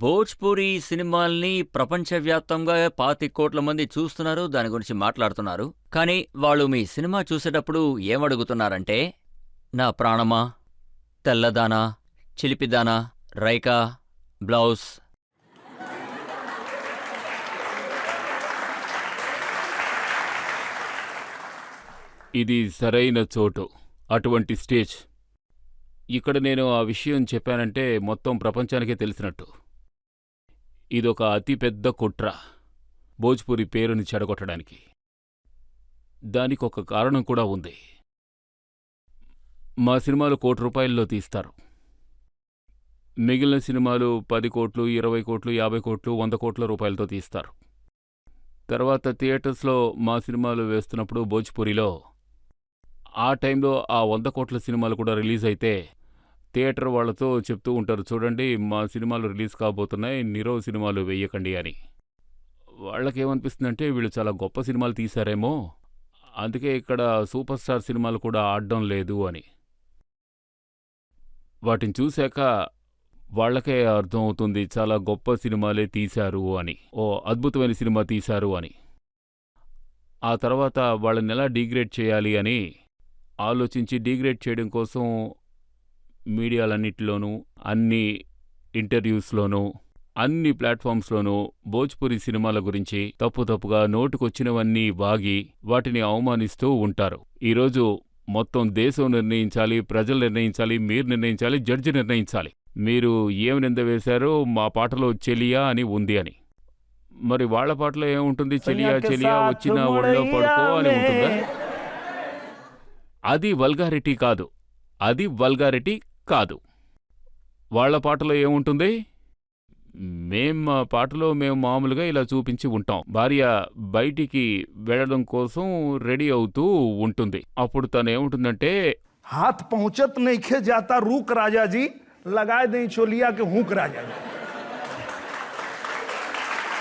భోజ్పురి సినిమాల్ని ప్రపంచవ్యాప్తంగా 25 కోట్ల మంది చూస్తున్నారు, దాని గురించి మాట్లాడుతున్నారు. కానీ వాళ్ళు మీ సినిమా చూసేటప్పుడు ఏమడుగుతున్నారంటే, నా ప్రాణమా, తెల్లదానా, చిలిపిదానా, రైకా, బ్లౌజ్. ఇది సరైన చోటు, అటువంటి స్టేజ్. ఇక్కడ నేను ఆ విషయం చెప్పానంటే మొత్తం ప్రపంచానికే తెలిసినట్టు. ఇదొక అతిపెద్ద కుట్ర, భోజ్పురి పేరుని చెడగొట్టడానికి. దానికొక కారణం కూడా ఉంది. మా సినిమాలు ₹1,00,00,000 తీస్తారు. మిగిలిన సినిమాలు 10 కోట్లు, 20 కోట్లు, 50 కోట్లు, 100 కోట్ల రూపాయలతో తీస్తారు. తర్వాత థియేటర్స్లో మా సినిమాలు వేస్తున్నప్పుడు భోజ్పురిలో ఆ టైంలో ఆ 100 కోట్ల సినిమాలు కూడా రిలీజ్ అయితే థియేటర్ వాళ్లతో చెప్తూ ఉంటారు, చూడండి మా సినిమాలు రిలీజ్ కాబోతున్నాయి, నిరవ్ సినిమాలు వెయ్యకండి అని. వాళ్ళకేమనిపిస్తుందంటే వీళ్ళు చాలా గొప్ప సినిమాలు తీశారేమో, అందుకే ఇక్కడ సూపర్ స్టార్ సినిమాలు కూడా ఆడడం లేదు అని. వాటిని చూశాక వాళ్లకే అర్థం అవుతుంది చాలా గొప్ప సినిమాలే తీశారు అని, ఓ అద్భుతమైన సినిమా తీశారు అని. ఆ తర్వాత వాళ్ళని ఎలా డీగ్రేడ్ చేయాలి అని ఆలోచించి డీగ్రేడ్ చేయడం కోసం మీడియాలన్నిటిలోనూ, అన్ని ఇంటర్వ్యూస్లోనూ, అన్ని ప్లాట్ఫామ్స్లోనూ భోజ్పురి సినిమాల గురించి తప్పుగా నోటుకొచ్చినవన్నీ వాగి వాటిని అవమానిస్తూ ఉంటారు. ఈరోజు మొత్తం దేశం నిర్ణయించాలి, ప్రజలు నిర్ణయించాలి, మీరు నిర్ణయించాలి, జడ్జి నిర్ణయించాలి. మీరు ఏమి నింద వేశారో మా పాటలో చెలియా అని ఉంది అని. మరి వాళ్ళ పాటలో ఏముంటుంది? చెలియా చెలియా వచ్చిన ఒళ్ళో పడుకో అని ఉంటుందా? అది వల్గారిటీ కాదు, అది వల్గారిటీ కాదు. వాళ్ళ పాటలో ఏముంటుంది? మా పాటలో మేము మామూలుగా ఇలా చూపించి ఉంటాం. భార్య బయటికి వెళ్ళడం కోసం రెడీ అవుతూ ఉంటుంది. అప్పుడు తను ఏముంటుందంటే, हाथ पहुंचत नहीं खे जाता रूक राजा जी, लगा दें चोलिया के हुक राजा जी.